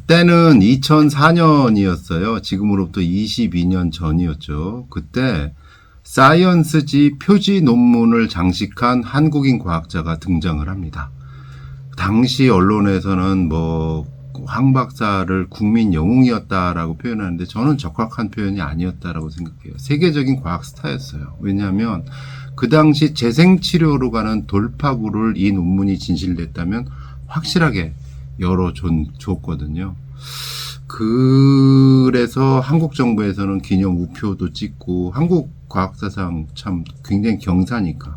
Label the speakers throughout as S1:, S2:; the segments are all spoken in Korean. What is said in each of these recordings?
S1: 때는 2004년이었어요. 지금으로부터 22년 전이었죠. 그때 사이언스지 표지 논문을 장식한 한국인 과학자가 등장을 합니다. 당시 언론에서는 황 박사를 국민 영웅이었다라고 표현하는데 저는 적합한 표현이 아니었다라고 생각해요. 세계적인 과학 스타였어요. 왜냐하면 그 당시 재생치료로 가는 돌파구를 이 논문이 진실됐다면 확실하게 열어줬거든요. 그래서 한국 정부에서는 기념 우표도 찍고 한국 과학사상 참 굉장히 경사니까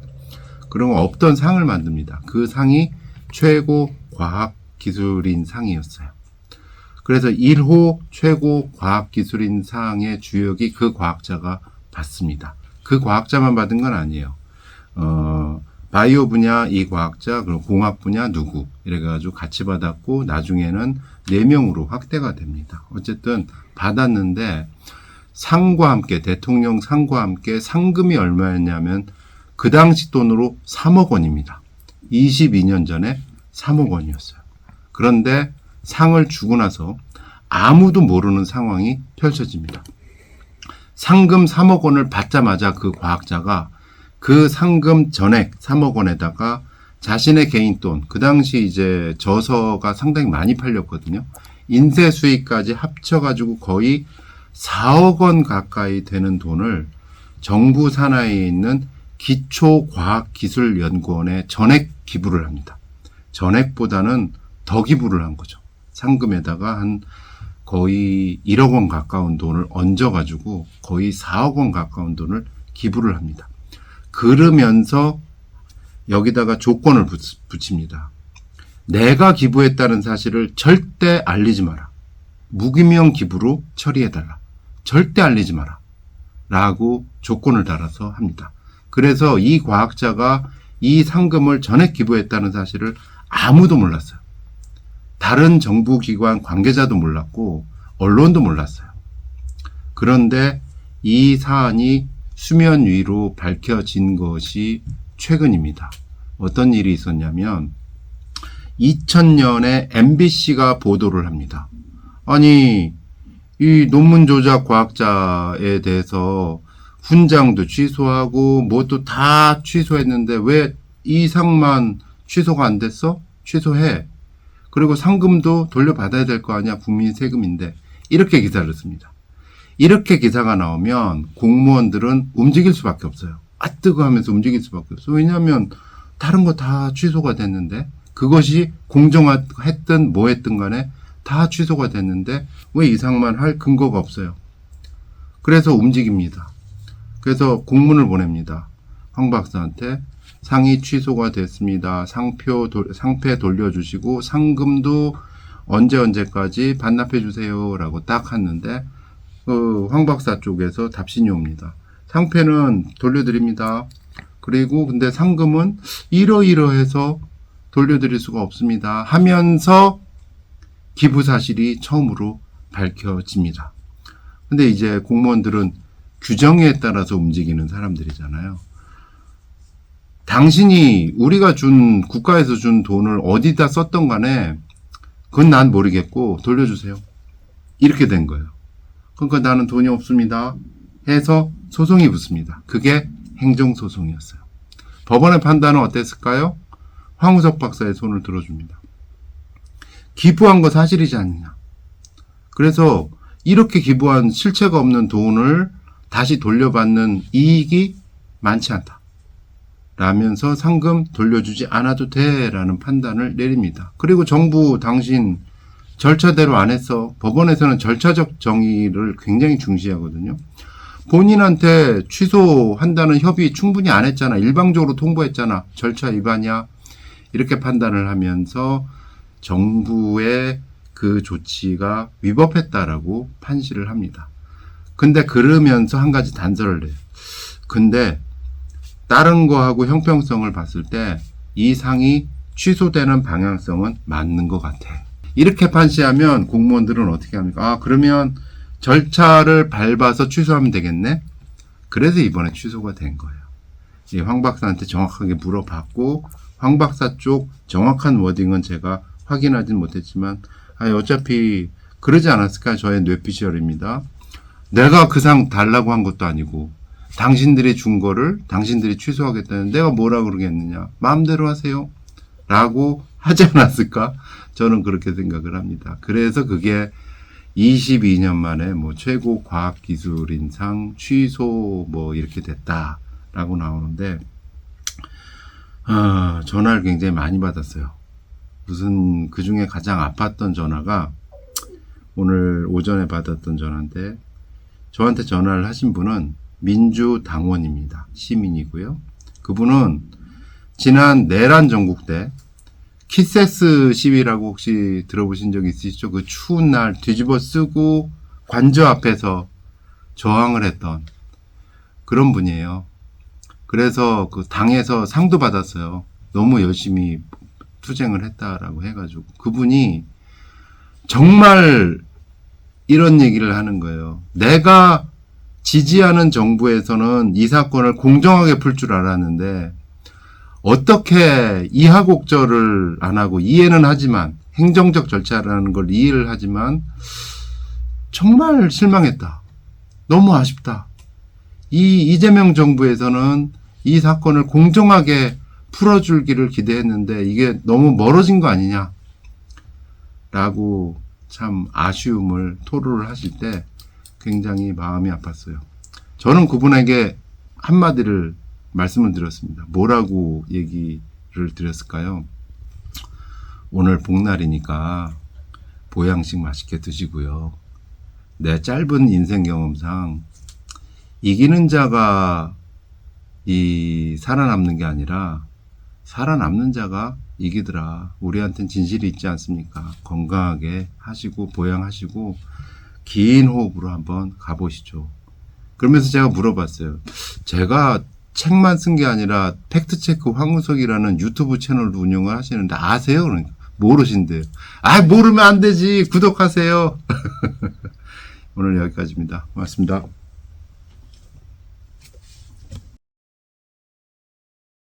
S1: 그런 거 없던 상을 만듭니다. 그 상이 최고 과학기술인 상이었어요. 그래서 1호 최고 과학기술인 상의 주역이 그 과학자가 받습니다. 그 과학자만 받은 건 아니에요. 바이오 분야 이 과학자, 그리고 공학 분야 누구 이래가지고 같이 받았고 나중에는 4명으로 확대가 됩니다. 어쨌든 받았는데 상과 함께 대통령 상과 함께 상금이 얼마였냐면 그 당시 돈으로 3억 원입니다. 22년 전에 3억 원이었어요. 그런데 상을 주고 나서 아무도 모르는 상황이 펼쳐집니다. 상금 3억 원을 받자마자 그 과학자가 그 상금 전액 3억 원에다가 자신의 개인 돈, 그 당시 이제 저서가 상당히 많이 팔렸거든요. 인쇄 수익까지 합쳐가지고 거의 4억 원 가까이 되는 돈을 정부 산하에 있는 기초과학기술연구원에 전액 기부를 합니다. 전액보다는 더 기부를 한 거죠. 상금에다가 한 거의 1억 원 가까운 돈을 얹어가지고 거의 4억 원 가까운 돈을 기부를 합니다. 그러면서 여기다가 조건을 붙입니다. 내가 기부했다는 사실을 절대 알리지 마라. 무기명 기부로 처리해달라. 절대 알리지 마라. 라고 조건을 달아서 합니다. 그래서 이 과학자가 이 상금을 전액 기부했다는 사실을 아무도 몰랐어요. 다른 정부기관 관계자도 몰랐고 언론도 몰랐어요. 그런데 이 사안이 수면 위로 밝혀진 것이 최근입니다. 어떤 일이 있었냐면 2000년에 MBC가 보도를 합니다. 아니 이 논문 조작 과학자에 대해서 훈장도 취소하고 뭐 또 다 취소했는데 왜 이 상만 취소가 안 됐어? 취소해. 그리고 상금도 돌려받아야 될 거 아니야. 국민 세금인데. 이렇게 기사를 씁니다. 이렇게 기사가 나오면 공무원들은 움직일 수밖에 없어요. 아 뜨거 하면서 움직일 수밖에 없어요. 왜냐하면 다른 거 다 취소가 됐는데 그것이 공정했든 뭐 했든 간에 다 취소가 됐는데 왜 이상만 할 근거가 없어요. 그래서 움직입니다. 그래서 공문을 보냅니다. 황 박사한테 상이 취소가 됐습니다. 상패 돌려주시고 상금도 언제까지 반납해 주세요. 라고 딱 했는데 황 박사 쪽에서 답신이 옵니다. 상패는 돌려드립니다. 그리고 근데 상금은 이러이러해서 돌려드릴 수가 없습니다. 하면서 기부 사실이 처음으로 밝혀집니다. 근데 이제 공무원들은 규정에 따라서 움직이는 사람들이잖아요. 당신이 우리가 국가에서 준 돈을 어디다 썼던 간에 그건 난 모르겠고 돌려주세요. 이렇게 된 거예요. 그러니까 나는 돈이 없습니다. 해서 소송이 붙습니다. 그게 행정소송이었어요. 법원의 판단은 어땠을까요? 황우석 박사의 손을 들어줍니다. 기부한 거 사실이지 않느냐. 그래서 이렇게 기부한 실체가 없는 돈을 다시 돌려받는 이익이 많지 않다. 라면서 상금 돌려주지 않아도 돼 라는 판단을 내립니다. 그리고 정부 당신 절차대로 안 했어. 법원에서는 절차적 정의를 굉장히 중시하거든요. 본인한테 취소한다는 협의 충분히 안 했잖아. 일방적으로 통보했잖아. 절차 위반이야. 이렇게 판단을 하면서 정부의 그 조치가 위법했다라고 판시를 합니다. 근데 그러면서 한 가지 단서를 내요. 근데 다른 거하고 형평성을 봤을 때 이 상이 취소되는 방향성은 맞는 것 같아. 이렇게 판시하면 공무원들은 어떻게 합니까? 그러면 절차를 밟아서 취소하면 되겠네? 그래서 이번에 취소가 된 거예요. 황 박사한테 정확하게 물어봤고 황 박사 쪽 정확한 워딩은 제가 확인하진 못했지만 어차피 그러지 않았을까? 저의 뇌피셜입니다. 내가 그 상 달라고 한 것도 아니고 당신들이 준 거를 당신들이 취소하겠다는 내가 뭐라 그러겠느냐. 마음대로 하세요. 라고 하지 않았을까? 저는 그렇게 생각을 합니다. 그래서 그게 22년 만에 뭐 최고 과학기술인상 취소 뭐 이렇게 됐다라고 나오는데, 전화를 굉장히 많이 받았어요. 무슨 그 중에 가장 아팠던 전화가 오늘 오전에 받았던 전화인데, 저한테 전화를 하신 분은 민주당원입니다. 시민이고요. 그분은 지난 내란 전국 때 키세스 시위라고 혹시 들어보신 적 있으시죠? 그 추운 날 뒤집어 쓰고 관저 앞에서 저항을 했던 그런 분이에요. 그래서 그 당에서 상도 받았어요. 너무 열심히 투쟁을 했다라고 해가지고 그분이 정말 이런 얘기를 하는 거예요. 내가 지지하는 정부에서는 이 사건을 공정하게 풀 줄 알았는데 어떻게 이하곡절을 안 하고 이해는 하지만 행정적 절차라는 걸 이해를 하지만 정말 실망했다. 너무 아쉽다. 이 이재명 정부에서는 이 사건을 공정하게 풀어줄기를 기대했는데 이게 너무 멀어진 거 아니냐 라고 참 아쉬움을 토로를 하실 때 굉장히 마음이 아팠어요. 저는 그분에게 한마디를 말씀을 드렸습니다. 뭐라고 얘기를 드렸을까요? 오늘 복날이니까 보양식 맛있게 드시고요. 내 짧은 인생 경험상 이기는 자가 살아남는 게 아니라 살아남는 자가 이기더라. 우리한테는 진실이 있지 않습니까? 건강하게 하시고 보양하시고 긴 호흡으로 한번 가보시죠. 그러면서 제가 물어봤어요. 제가 책만 쓴 게 아니라 팩트체크 황우석이라는 유튜브 채널도 운영을 하시는데 아세요? 그러니까 모르신대요. 모르면 안 되지. 구독하세요. 오늘 여기까지입니다. 고맙습니다.